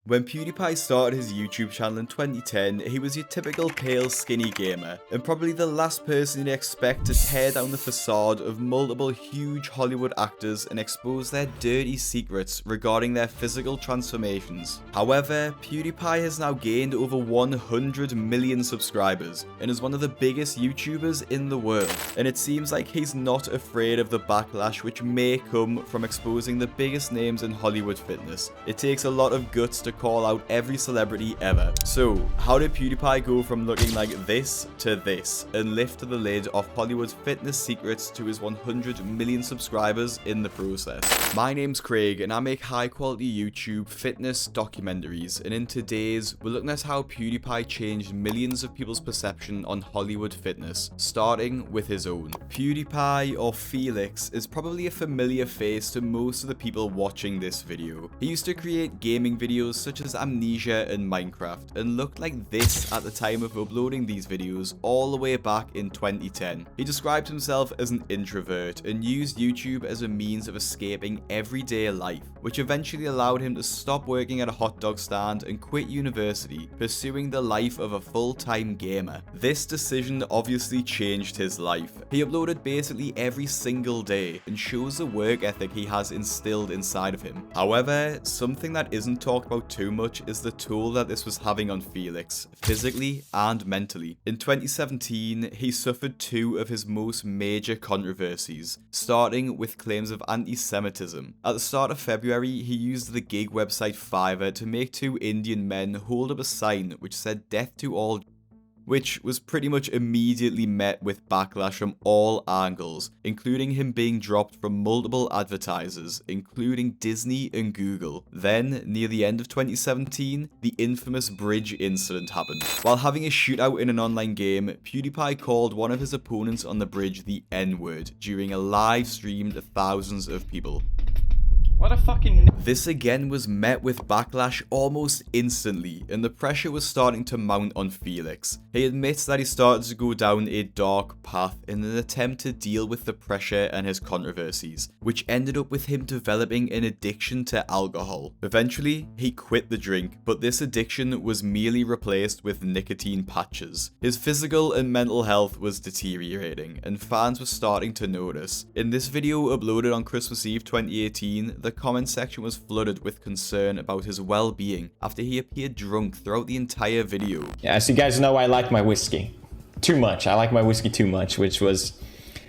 When PewDiePie started his YouTube channel in 2010, he was your typical pale, skinny gamer, and probably the last person you'd expect to tear down the facade of multiple huge Hollywood actors and expose their dirty secrets regarding their physical transformations. However, PewDiePie has now gained over 100 million subscribers, and is one of the biggest YouTubers in the world, and it seems like he's not afraid of the backlash which may come from exposing the biggest names in Hollywood fitness. It takes a lot of guts to call out every celebrity ever. So, how did PewDiePie go from looking like this to this, and lift the lid off Hollywood's fitness secrets to his 100 million subscribers in the process? My name's Craig, and I make high quality YouTube fitness documentaries, and in today's, we're looking at how PewDiePie changed millions of people's perception on Hollywood fitness, starting with his own. PewDiePie, or Felix, is probably a familiar face to most of the people watching this video. He used to create gaming videos such as Amnesia and Minecraft, and looked like this at the time of uploading these videos all the way back in 2010. He described himself as an introvert and used YouTube as a means of escaping everyday life, which eventually allowed him to stop working at a hot dog stand and quit university, pursuing the life of a full-time gamer. This decision obviously changed his life. He uploaded basically every single day and shows the work ethic he has instilled inside of him. However, something that isn't talked about too much is the toll that this was having on Felix, physically and mentally. In 2017, he suffered two of his most major controversies, starting with claims of anti-Semitism. At the start of February, he used the gig website Fiverr to make two Indian men hold up a sign which said "Death to all," which was pretty much immediately met with backlash from all angles, including him being dropped from multiple advertisers, including Disney and Google. Then, near the end of 2017, the infamous bridge incident happened. While having a shootout in an online game, PewDiePie called one of his opponents on the bridge the N-word during a live stream to thousands of people. What a fucking... This again was met with backlash almost instantly, and the pressure was starting to mount on Felix. He admits that he started to go down a dark path in an attempt to deal with the pressure and his controversies, which ended up with him developing an addiction to alcohol. Eventually, he quit the drink, but this addiction was merely replaced with nicotine patches. His physical and mental health was deteriorating, and fans were starting to notice. In this video uploaded on Christmas Eve 2018, the comment section was flooded with concern about his well-being after he appeared drunk throughout the entire video. Yeah, as you guys know, I like my whiskey. Too much. I like my whiskey too much, which was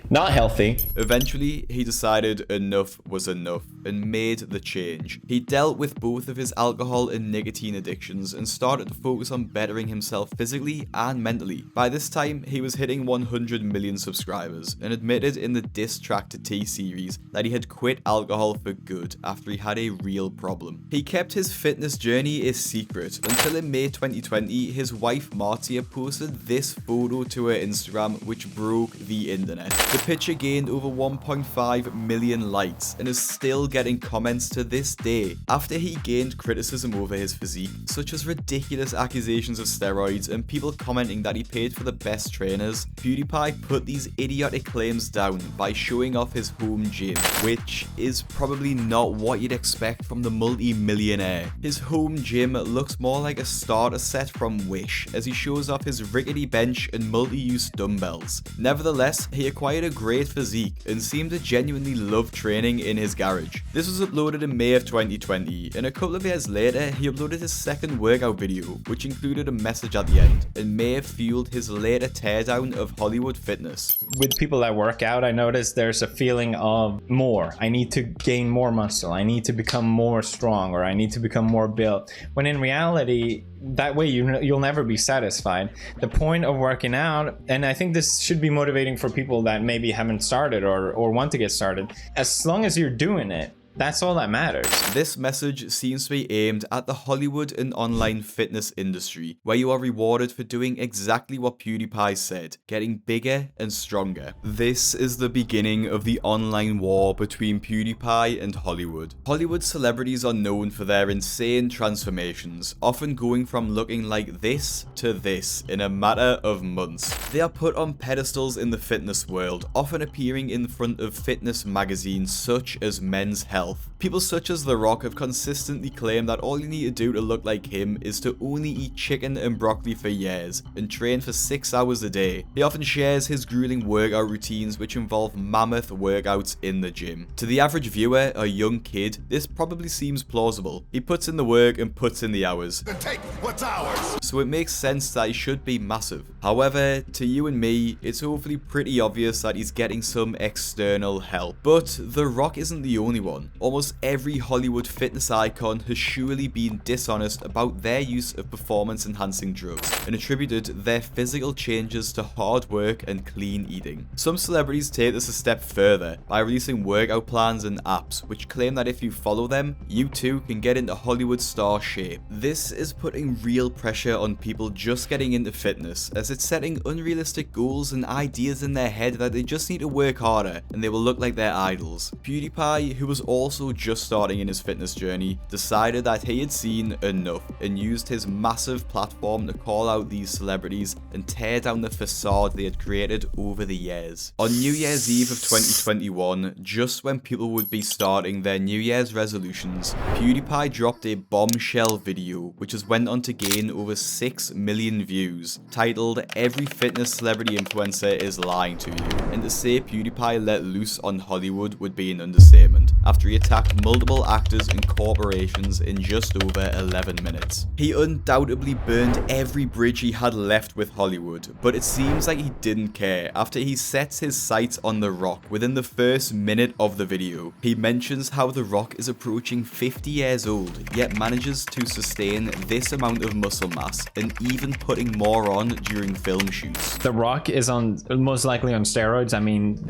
not healthy. Eventually, he decided enough was enough and made the change. He dealt with both of his alcohol and nicotine addictions and started to focus on bettering himself physically and mentally. By this time, he was hitting 100 million subscribers and admitted in the diss track to T-Series that he had quit alcohol for good after he had a real problem. He kept his fitness journey a secret until in May 2020, his wife Martia posted this photo to her Instagram, which broke the internet. The picture gained over 1.5 million likes and is still getting comments to this day. After he gained criticism over his physique, such as ridiculous accusations of steroids and people commenting that he paid for the best trainers, PewDiePie put these idiotic claims down by showing off his home gym, which is probably not what you'd expect from the multi-millionaire. His home gym looks more like a starter set from Wish, as he shows off his rickety bench and multi-use dumbbells. Nevertheless, he acquired a great physique and seemed to genuinely love training in his garage. This was uploaded in May of 2020, and a couple of years later, he uploaded his second workout video, which included a message at the end, and may have fueled his later teardown of Hollywood fitness. With people that work out, I notice there's a feeling of more. I need to gain more muscle. I need to become more strong, or I need to become more built. When in reality, that way you'll never be satisfied. The point of working out, and I think this should be motivating for people that maybe haven't started or want to get started, as long as you're doing it, that's all that matters. This message seems to be aimed at the Hollywood and online fitness industry, where you are rewarded for doing exactly what PewDiePie said, getting bigger and stronger. This is the beginning of the online war between PewDiePie and Hollywood. Hollywood celebrities are known for their insane transformations, often going from looking like this to this in a matter of months. They are put on pedestals in the fitness world, often appearing in front of fitness magazines such as Men's Health. People such as The Rock have consistently claimed that all you need to do to look like him is to only eat chicken and broccoli for years and train for 6 hours a day. He often shares his grueling workout routines which involve mammoth workouts in the gym. To the average viewer, a young kid, this probably seems plausible. He puts in the work and puts in the hours. Then take what's ours. So it makes sense that he should be massive. However, to you and me, it's hopefully pretty obvious that he's getting some external help. But The Rock isn't the only one. Almost every Hollywood fitness icon has surely been dishonest about their use of performance-enhancing drugs and attributed their physical changes to hard work and clean eating. Some celebrities take this a step further by releasing workout plans and apps which claim that if you follow them, you too can get into Hollywood star shape. This is putting real pressure on people just getting into fitness, as it's setting unrealistic goals and ideas in their head that they just need to work harder and they will look like their idols. PewDiePie, who was also just starting in his fitness journey, decided that he had seen enough and used his massive platform to call out these celebrities and tear down the facade they had created over the years. On New Year's Eve of 2021, just when people would be starting their New Year's resolutions, PewDiePie dropped a bombshell video which has went on to gain over 6 million views, titled "Every Fitness Celebrity Influencer is Lying to You," and to say PewDiePie let loose on Hollywood would be an understatement, after he attacked multiple actors and corporations in just over 11 minutes. He undoubtedly burned every bridge he had left with Hollywood, but it seems like he didn't care after he sets his sights on The Rock within the first minute of the video. He mentions how The Rock is approaching 50 years old, yet manages to sustain this amount of muscle mass and even putting more on during film shoots. The Rock is most likely on steroids. I mean,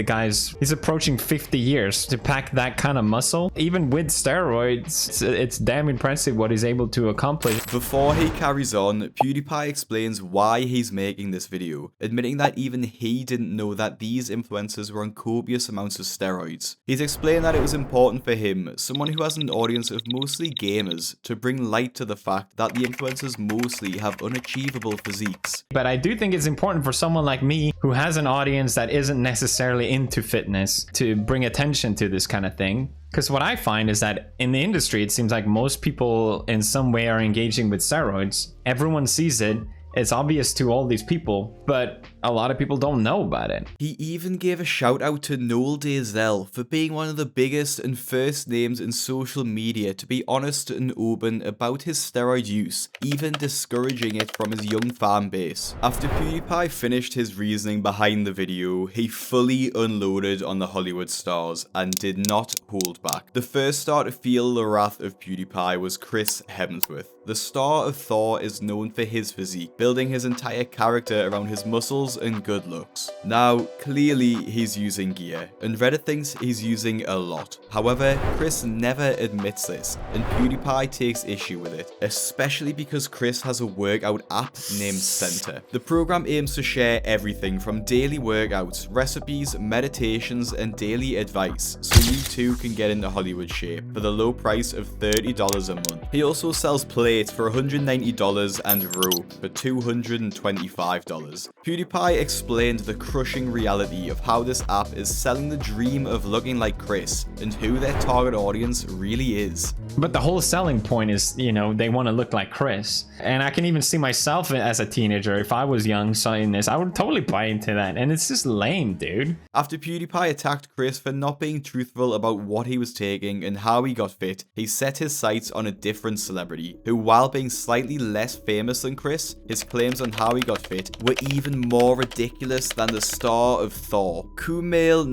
he's approaching 50 years to pack that kind of muscle. Even with steroids, it's damn impressive what he's able to accomplish. Before he carries on, PewDiePie explains why he's making this video, admitting that even he didn't know that these influencers were on copious amounts of steroids. He's explained that it was important for him, someone who has an audience of mostly gamers, to bring light to the fact that the influencers mostly have unachievable physiques. But I do think it's important for someone like me who has an audience that isn't necessarily into fitness to bring attention to this kind of thing. Because what I find is that in the industry, it seems like most people in some way are engaging with steroids. Everyone sees it. It's obvious to all these people, but a lot of people don't know about it. He even gave a shout out to Noel Dazell for being one of the biggest and first names in social media to be honest and open about his steroid use, even discouraging it from his young fan base. After PewDiePie finished his reasoning behind the video, he fully unloaded on the Hollywood stars and did not hold back. The first star to feel the wrath of PewDiePie was Chris Hemsworth. The star of Thor is known for his physique, building his entire character around his muscles and good looks. Now, clearly he's using gear, and Reddit thinks he's using a lot. However, Chris never admits this, and PewDiePie takes issue with it, especially because Chris has a workout app named Center. The program aims to share everything from daily workouts, recipes, meditations, and daily advice, so you too can get into Hollywood shape for the low price of $30 a month. He also sells plates for $190 and rope for $225. PewDiePie explained the crushing reality of how this app is selling the dream of looking like Chris and who their target audience really is. But the whole selling point is, you know, they want to look like Chris. And I can even see myself as a teenager. If I was young saying this, I would totally buy into that. And it's just lame, dude. After PewDiePie attacked Chris for not being truthful about what he was taking and how he got fit, he set his sights on a different celebrity who, while being slightly less famous than Chris, his claims on how he got fit were even more ridiculous than the star of Thor. Kumil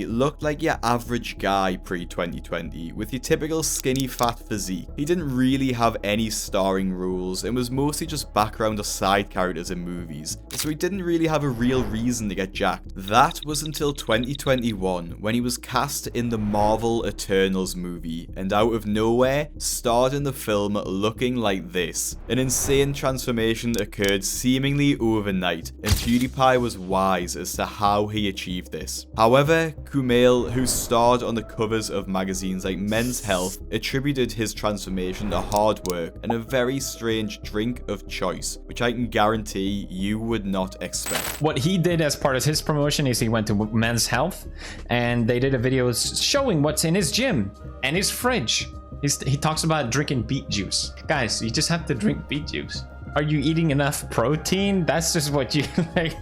looked like your average guy pre-2020 with your typical skinny fat physique. He didn't really have any starring roles and was mostly just background or side characters in movies, so he didn't really have a real reason to get jacked. That was until 2021 when he was cast in the Marvel Eternals movie and out of nowhere starred in the film looking like this. An insane transformation transformation occurred seemingly overnight, and PewDiePie was wise as to how he achieved this. However, Kumil, who starred on the covers of magazines like Men's Health, attributed his transformation to hard work and a very strange drink of choice, which I can guarantee you would not expect. What he did as part of his promotion is he went to Men's Health and they did a video showing what's in his gym and his fridge. He talks about drinking beet juice. Guys, you just have to drink beet juice. Are you eating enough protein? That's just what you like.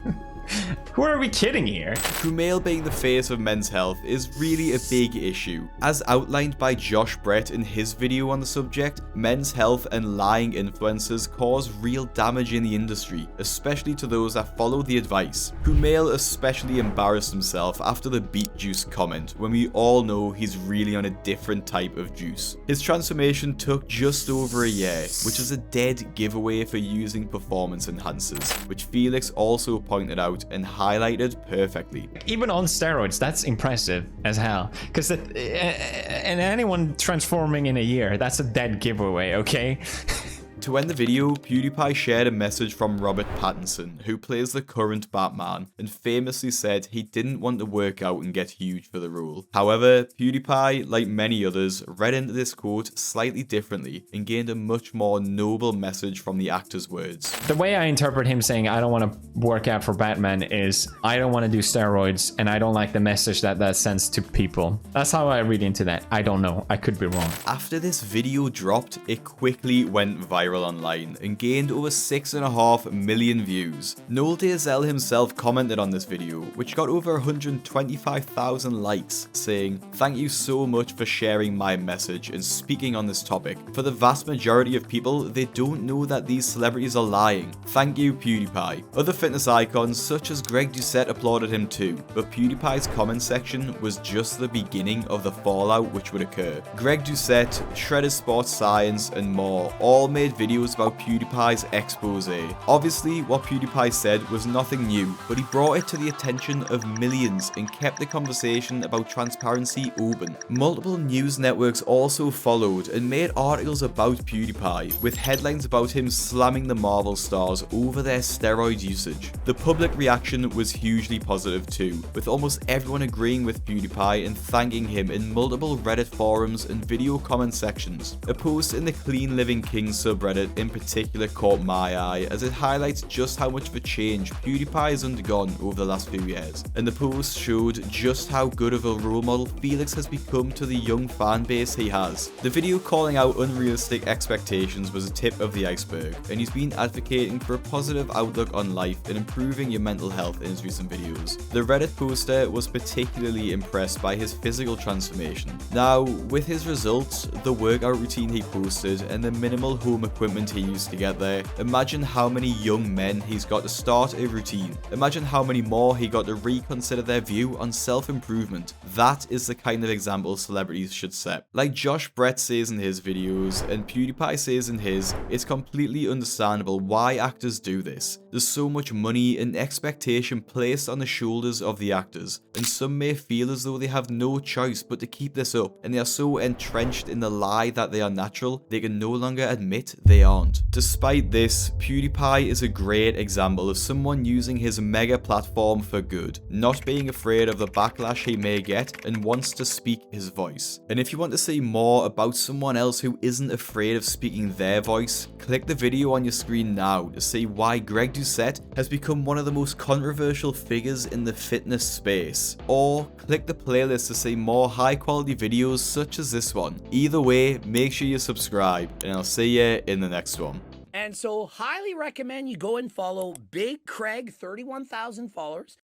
Who are we kidding here? Kumil being the face of Men's Health is really a big issue. As outlined by Josh Brett in his video on the subject, Men's Health and lying influencers cause real damage in the industry, especially to those that follow the advice. Kumil especially embarrassed himself after the beet juice comment, when we all know he's really on a different type of juice. His transformation took just over a year, which is a dead giveaway for using performance enhancers, which Felix also pointed out and highlighted perfectly. Even on steroids, that's impressive as hell. Because and anyone transforming in a year, that's a dead giveaway, okay? To end the video, PewDiePie shared a message from Robert Pattinson, who plays the current Batman, and famously said he didn't want to work out and get huge for the role. However, PewDiePie, like many others, read into this quote slightly differently and gained a much more noble message from the actor's words. The way I interpret him saying I don't want to work out for Batman is I don't want to do steroids and I don't like the message that sends to people. That's how I read into that. I don't know. I could be wrong. After this video dropped, it quickly went viral online and gained over 6.5 million views. Noel Dazel himself commented on this video, which got over 125,000 likes, saying, "Thank you so much for sharing my message and speaking on this topic. For the vast majority of people, they don't know that these celebrities are lying. Thank you, PewDiePie." Other fitness icons such as Greg Doucette applauded him too, but PewDiePie's comment section was just the beginning of the fallout which would occur. Greg Doucette, Shredded Sports Science, and more all made videos about PewDiePie's expose. Obviously, what PewDiePie said was nothing new, but he brought it to the attention of millions and kept the conversation about transparency open. Multiple news networks also followed and made articles about PewDiePie, with headlines about him slamming the Marvel stars over their steroid usage. The public reaction was hugely positive too, with almost everyone agreeing with PewDiePie and thanking him in multiple Reddit forums and video comment sections. A post in the Clean Living King subreddit in particular caught my eye, as it highlights just how much of a change PewDiePie has undergone over the last few years, and the post showed just how good of a role model Felix has become to the young fan base he has. The video calling out unrealistic expectations was a tip of the iceberg, and he's been advocating for a positive outlook on life and improving your mental health in his recent videos. The Reddit poster was particularly impressed by his physical transformation. Now, with his results, the workout routine he posted, and the minimal home equipment he used to get there, imagine how many young men he's got to start a routine. Imagine how many more he got to reconsider their view on self-improvement. That is the kind of example celebrities should set. Like Josh Brett says in his videos, and PewDiePie says in his, it's completely understandable why actors do this. There's so much money and expectation placed on the shoulders of the actors, and some may feel as though they have no choice but to keep this up, and they are so entrenched in the lie that they are natural, they can no longer admit they aren't. Despite this, PewDiePie is a great example of someone using his mega platform for good, not being afraid of the backlash he may get, and wants to speak his voice. And if you want to see more about someone else who isn't afraid of speaking their voice, click the video on your screen now to see why Greg Doucette has become one of the most controversial figures in the fitness space, or click the playlist to see more high quality videos such as this one. Either way, make sure you subscribe, and I'll see you in the next one. And so highly recommend you go and follow Big Craig, 31,000 followers.